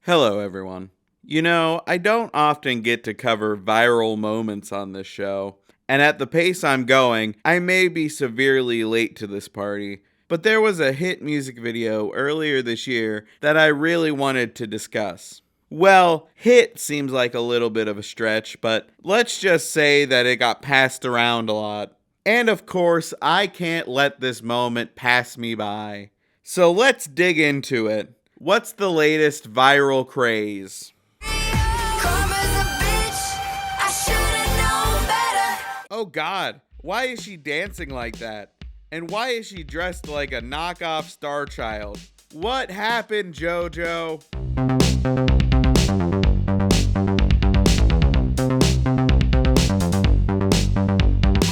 Hello, everyone. You know, I don't often get to cover viral moments on this show, and at the pace I'm going, I may be severely late to this party. But there was a hit music video earlier this year that I really wanted to discuss. Well, hit seems like a little bit of a stretch, but let's just say that it got passed around a lot. And of course, I can't let this moment pass me by. So let's dig into it. What's the latest viral craze? Oh god, why is she dancing like that? And why is she dressed like a knockoff Star Child? What happened, Jojo?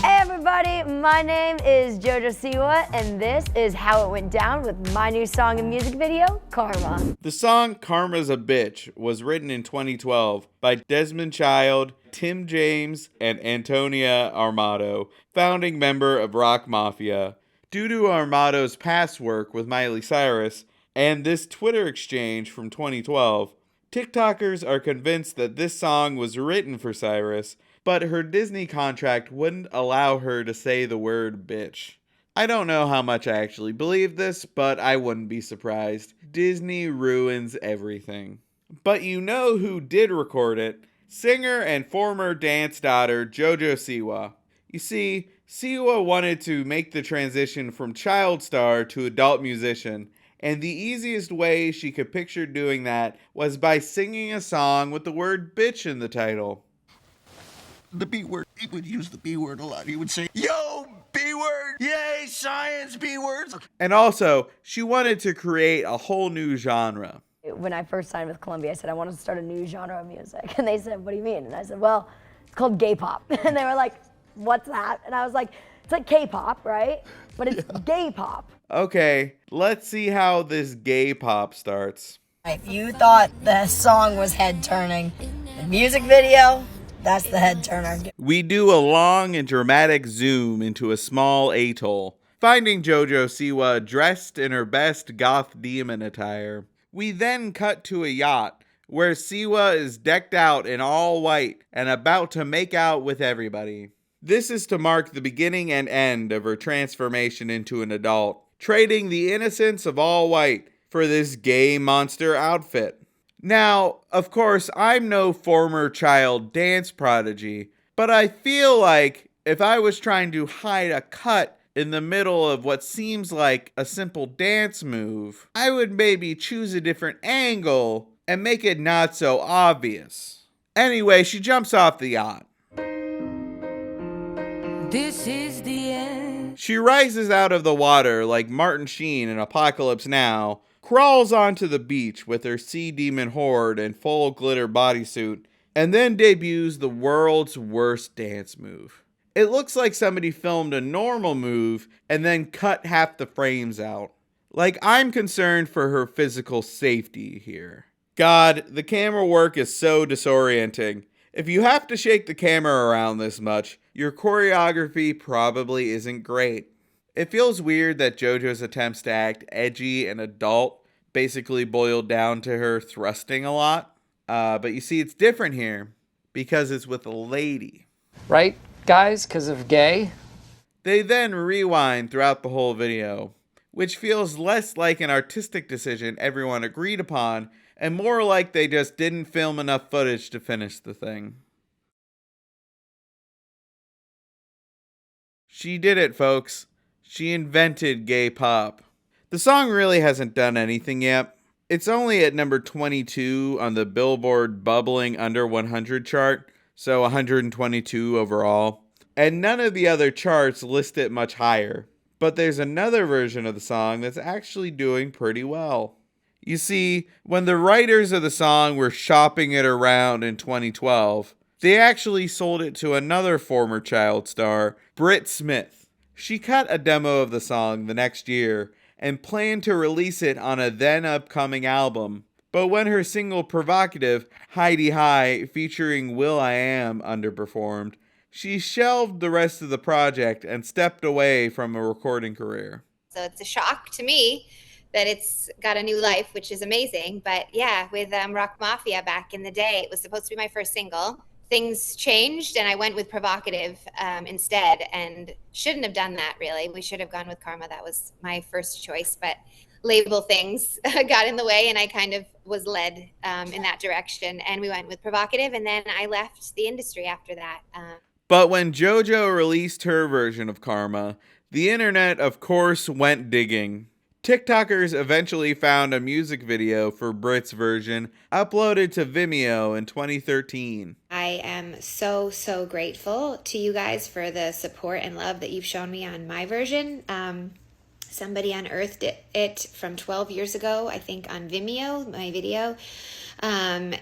Hey everybody, my name is Jojo Siwa, and this is how it went down with my new song and music video, Karma. The song Karma's a Bitch was written in 2012 by Desmond Child, Tim James, and Antonia Armato, founding member of Rock Mafia. Due to Armato's past work with Miley Cyrus and this Twitter exchange from 2012, TikTokers are convinced that this song was written for Cyrus, but her Disney contract wouldn't allow her to say the word bitch. I don't know how much I actually believe this, but I wouldn't be surprised. Disney ruins everything. But you know who did record it? Singer and former dance daughter Jojo Siwa. You see, Siwa wanted to make the transition from child star to adult musician, and the easiest way she could picture doing that was by singing a song with the word bitch in the title. The B word. He would use the B word a lot. He would say, yo, B word, yay, science, B words. And also, she wanted to create a whole new genre. When I first signed with Columbia, I said I wanted to start a new genre of music. And they said, what do you mean? And I said, well, it's called Gaypop. And they were like, what's that? And I was like, it's like K-pop, right? But it's gay pop. Okay, let's see how this gay pop starts. If you thought the song was head turning, the music video, that's the head turner. We do a long and dramatic zoom into a small atoll, finding Jojo Siwa dressed in her best goth demon attire. We then cut to a yacht, where Siwa is decked out in all white and about to make out with everybody. This is to mark the beginning and end of her transformation into an adult, trading the innocence of all white for this gay monster outfit. Now, of course, I'm no former child dance prodigy, but I feel like if I was trying to hide a cut in the middle of what seems like a simple dance move, I would maybe choose a different angle and make it not so obvious. Anyway, she jumps off the yacht. This is the end. She rises out of the water like Martin Sheen in Apocalypse Now, crawls onto the beach with her sea demon horde in full glitter bodysuit, and then debuts the world's worst dance move. It looks like somebody filmed a normal move and then cut half the frames out. Like, I'm concerned for her physical safety here. God, the camera work is so disorienting. If you have to shake the camera around this much, your choreography probably isn't great. It feels weird that JoJo's attempts to act edgy and adult basically boiled down to her thrusting a lot. But you see, it's different here because it's with a lady. Right, guys, because of gay? They then rewind throughout the whole video, which feels less like an artistic decision everyone agreed upon and more like they just didn't film enough footage to finish the thing. She did it, folks. She invented gay pop. The song really hasn't done anything yet. It's only at number 22 on the Billboard Bubbling Under 100 chart, so 122 overall. And none of the other charts list it much higher. But there's another version of the song that's actually doing pretty well. You see, when the writers of the song were shopping it around in 2012, they actually sold it to another former child star, Britt Smith. She cut a demo of the song the next year and planned to release it on a then upcoming album. But when her single Provocative, Heidi High, featuring will.i.am, underperformed, she shelved the rest of the project and stepped away from a recording career. So it's a shock to me that it's got a new life, which is amazing. But yeah, with Rock Mafia back in the day, it was supposed to be my first single. Things changed and I went with Provocative instead, and shouldn't have done that really. We should have gone with Karma. That was my first choice, but label things got in the way and I kind of was led in that direction, and we went with Provocative, and then I left the industry after that. But when JoJo released her version of Karma, the internet, of course, went digging. TikTokers eventually found a music video for Brit's version, uploaded to Vimeo in 2013. I am so grateful to you guys for the support and love that you've shown me on my version. Somebody unearthed it from 12 years ago, I think, on Vimeo, my video. And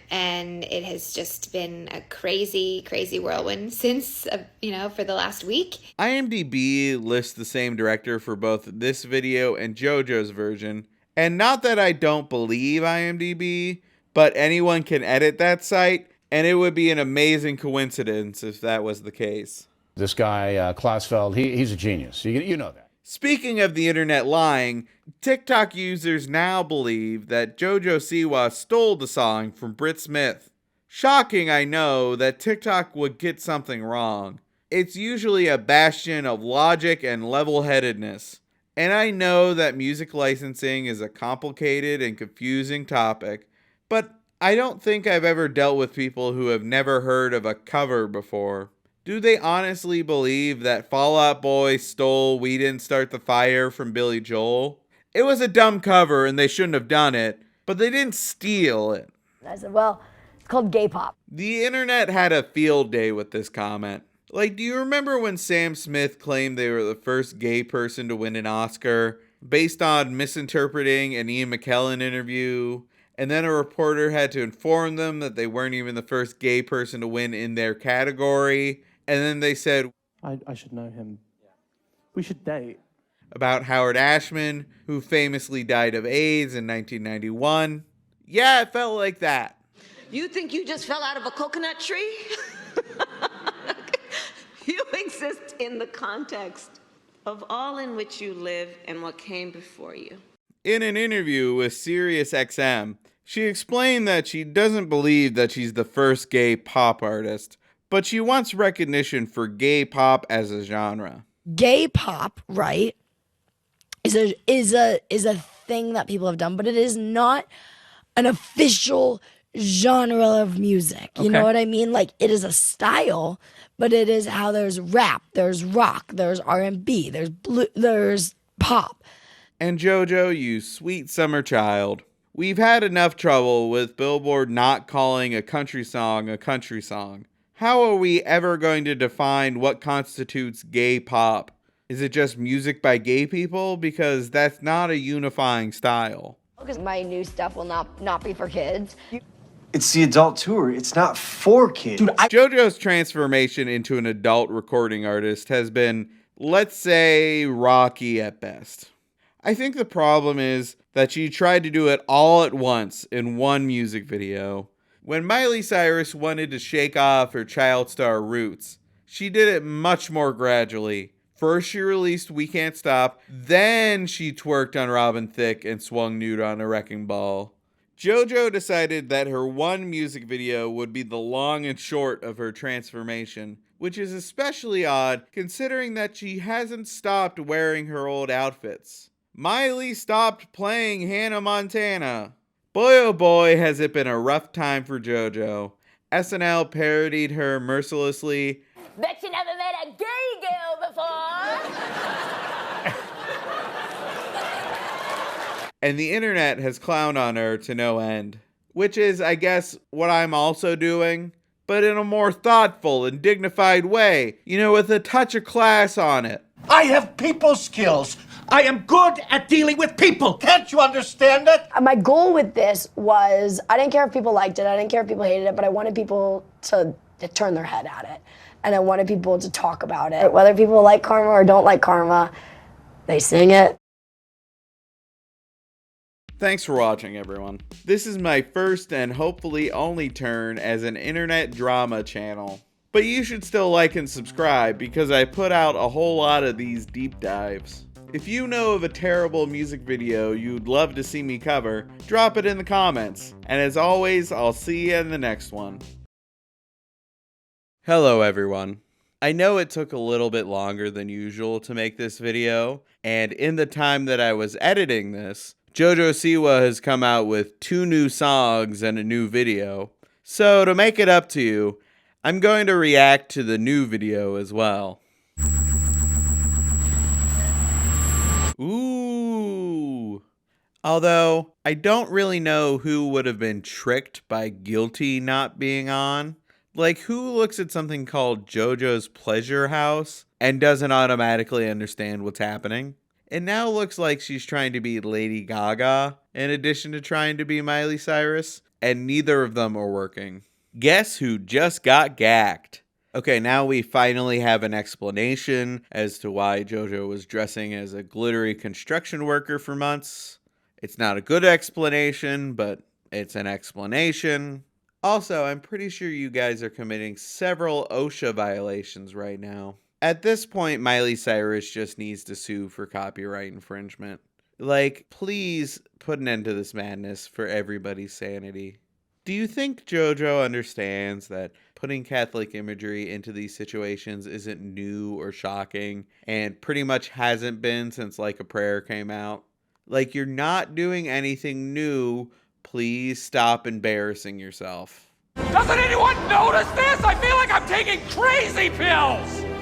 it has just been a crazy whirlwind since, for the last week. IMDb lists the same director for both this video and JoJo's version. And not that I don't believe IMDb, but anyone can edit that site, and it would be an amazing coincidence if that was the case. This guy, Klasfeld, he's a genius. You know that. Speaking of the internet lying, TikTok users now believe that Jojo Siwa stole the song from Brit Smith. Shocking, I know, that TikTok would get something wrong. It's usually a bastion of logic and level-headedness. And I know that music licensing is a complicated and confusing topic, but I don't think I've ever dealt with people who have never heard of a cover before. Do they honestly believe that Fall Out Boy stole We Didn't Start the Fire from Billy Joel? It was a dumb cover and they shouldn't have done it, but they didn't steal it. And I said, well, it's called Gaypop. The internet had a field day with this comment. Like, do you remember when Sam Smith claimed they were the first gay person to win an Oscar based on misinterpreting an Ian McKellen interview? And then a reporter had to inform them that they weren't even the first gay person to win in their category. And then they said, I should know him. We should date. About Howard Ashman, who famously died of AIDS in 1991. Yeah, it felt like that. You think you just fell out of a coconut tree? You exist in the context of all in which you live and what came before you. In an interview with SiriusXM, she explained that she doesn't believe that she's the first gay pop artist, but she wants recognition for gay pop as a genre. Gay pop, right, is a thing that people have done, but it is not an official genre of music. You know what I mean? Like, it is a style, but it is how there's rap, there's rock, there's R&B, there's pop. And JoJo, you sweet summer child, we've had enough trouble with Billboard not calling a country song a country song. How are we ever going to define what constitutes gay pop? Is it just music by gay people? Because that's not a unifying style. Because my new stuff will not be for kids. It's the adult tour. It's not for kids. Dude, JoJo's transformation into an adult recording artist has been, let's say, rocky at best. I think the problem is that she tried to do it all at once in one music video. When Miley Cyrus wanted to shake off her child star roots, she did it much more gradually. First she released We Can't Stop, then she twerked on Robin Thicke and swung nude on a wrecking ball. JoJo decided that her one music video would be the long and short of her transformation, which is especially odd considering that she hasn't stopped wearing her old outfits. Miley stopped playing Hannah Montana. Boy oh boy has it been a rough time for JoJo. SNL parodied her mercilessly. Bet you never met a gay girl before. And the internet has clowned on her to no end. Which is, I guess, what I'm also doing, but in a more thoughtful and dignified way. You know, with a touch of class on it. I have people skills. I am good at dealing with people. Can't you understand that? My goal with this was, I didn't care if people liked it, I didn't care if people hated it, but I wanted people to turn their head at it. And I wanted people to talk about it. Whether people like Karma or don't like Karma, they sing it. Thanks for watching, everyone. This is my first and hopefully only turn as an internet drama channel. But you should still like and subscribe because I put out a whole lot of these deep dives. If you know of a terrible music video you'd love to see me cover, drop it in the comments. And as always, I'll see you in the next one. Hello everyone. I know it took a little bit longer than usual to make this video, and in the time that I was editing this, Jojo Siwa has come out with 2 new songs and a new video. So to make it up to you, I'm going to react to the new video as well. Ooh. Although, I don't really know who would have been tricked by Guilty not being on. Like, who looks at something called JoJo's Pleasure House and doesn't automatically understand what's happening? It now looks like she's trying to be Lady Gaga in addition to trying to be Miley Cyrus, and neither of them are working. Guess who just got gacked? Okay, now we finally have an explanation as to why JoJo was dressing as a glittery construction worker for months. It's not a good explanation, but it's an explanation. Also, I'm pretty sure you guys are committing several OSHA violations right now. At this point, Miley Cyrus just needs to sue for copyright infringement. Like, please put an end to this madness for everybody's sanity. Do you think JoJo understands that putting Catholic imagery into these situations isn't new or shocking, and pretty much hasn't been since Like a Prayer came out? Like, you're not doing anything new. Please stop embarrassing yourself. Doesn't anyone notice this? I feel like I'm taking crazy pills!